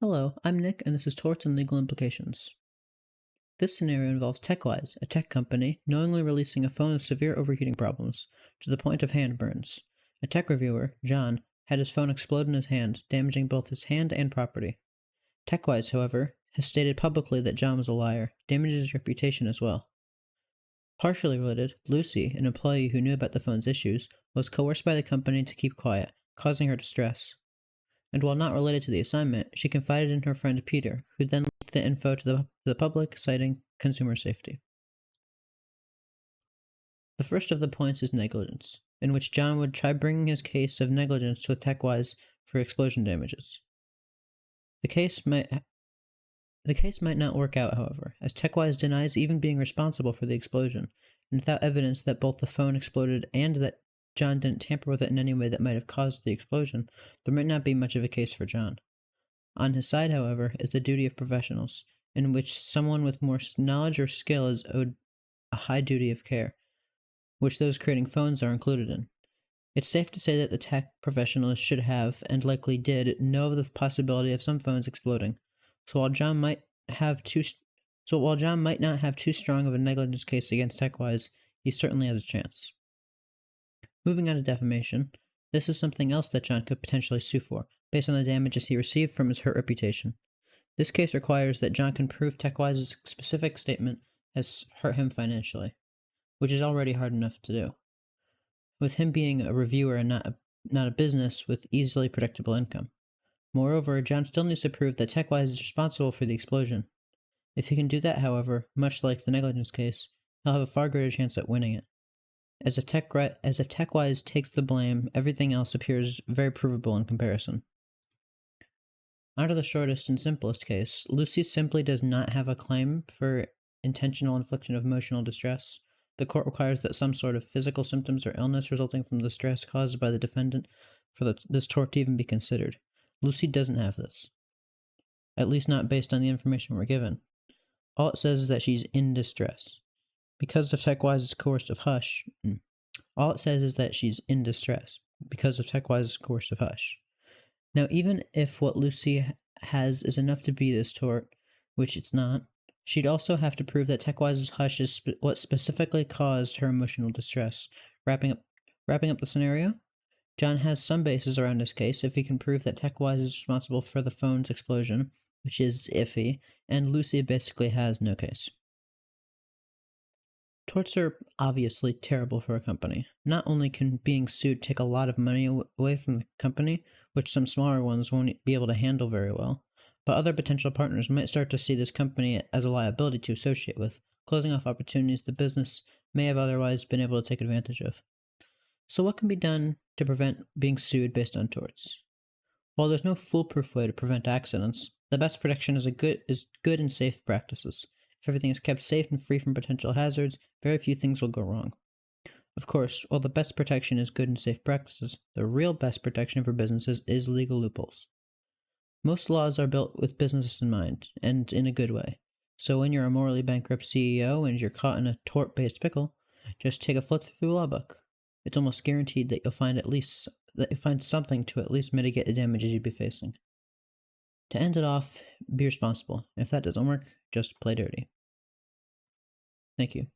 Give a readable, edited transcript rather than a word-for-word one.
Hello, I'm Nick, and this is Torts and Legal Implications. This scenario involves TechWise, a tech company, knowingly releasing a phone with severe overheating problems, to the point of hand burns. A tech reviewer, John, had his phone explode in his hand, damaging both his hand and property. TechWise, however, has stated publicly that John was a liar, damaging his reputation as well. Partially related, Lucy, an employee who knew about the phone's issues, was coerced by the company to keep quiet, causing her distress. And while not related to the assignment, she confided in her friend Peter, who then leaked the info to the public, citing consumer safety. The first of the points is negligence, in which John would try bringing his case of negligence with TechWise for explosion damages. The case might not work out, however, as TechWise denies even being responsible for the explosion, and without evidence that both the phone exploded and that John didn't tamper with it in any way that might have caused the explosion, there might not be much of a case for John. On his side, however, is the duty of professionals, in which someone with more knowledge or skill is owed a high duty of care, which those creating phones are included in. It's safe to say that the tech professionals should have, and likely did, know of the possibility of some phones exploding. So while John might not have too strong of a negligence case against TechWise, he certainly has a chance. Moving on to defamation, this is something else that John could potentially sue for, based on the damages he received from his hurt reputation. This case requires that John can prove TechWise's specific statement has hurt him financially, which is already hard enough to do, with him being a reviewer and not a business with easily predictable income. Moreover, John still needs to prove that TechWise is responsible for the explosion. If he can do that, however, much like the negligence case, he'll have a far greater chance at winning it. As if TechWise takes the blame, everything else appears very provable in comparison. On to the shortest and simplest case, Lucy simply does not have a claim for intentional infliction of emotional distress. The court requires that some sort of physical symptoms or illness resulting from the stress caused by the defendant for this tort to even be considered. Lucy doesn't have this. At least not based on the information we're given. All it says is that she's in distress. Because of TechWise's coercive hush, all it says is that she's in distress because of TechWise's coercive hush. Now, even if what Lucy has is enough to be this tort, which it's not, she'd also have to prove that TechWise's hush is what specifically caused her emotional distress. Wrapping up the scenario, John has some basis around his case if he can prove that TechWise is responsible for the phone's explosion, which is iffy, and Lucy basically has no case. Torts are obviously terrible for a company. Not only can being sued take a lot of money away from the company, which some smaller ones won't be able to handle very well, but other potential partners might start to see this company as a liability to associate with, closing off opportunities the business may have otherwise been able to take advantage of. So what can be done to prevent being sued based on torts? While there's no foolproof way to prevent accidents, the best protection is good and safe practices. If everything is kept safe and free from potential hazards, very few things will go wrong. Of course, while the best protection is good and safe practices, the real best protection for businesses is legal loopholes. Most laws are built with businesses in mind, and in a good way. So when you're a morally bankrupt CEO and you're caught in a tort-based pickle, just take a flip through the law book. It's almost guaranteed that you'll find something to at least mitigate the damages you'd be facing. To end it off, be responsible. If that doesn't work, just play dirty. Thank you.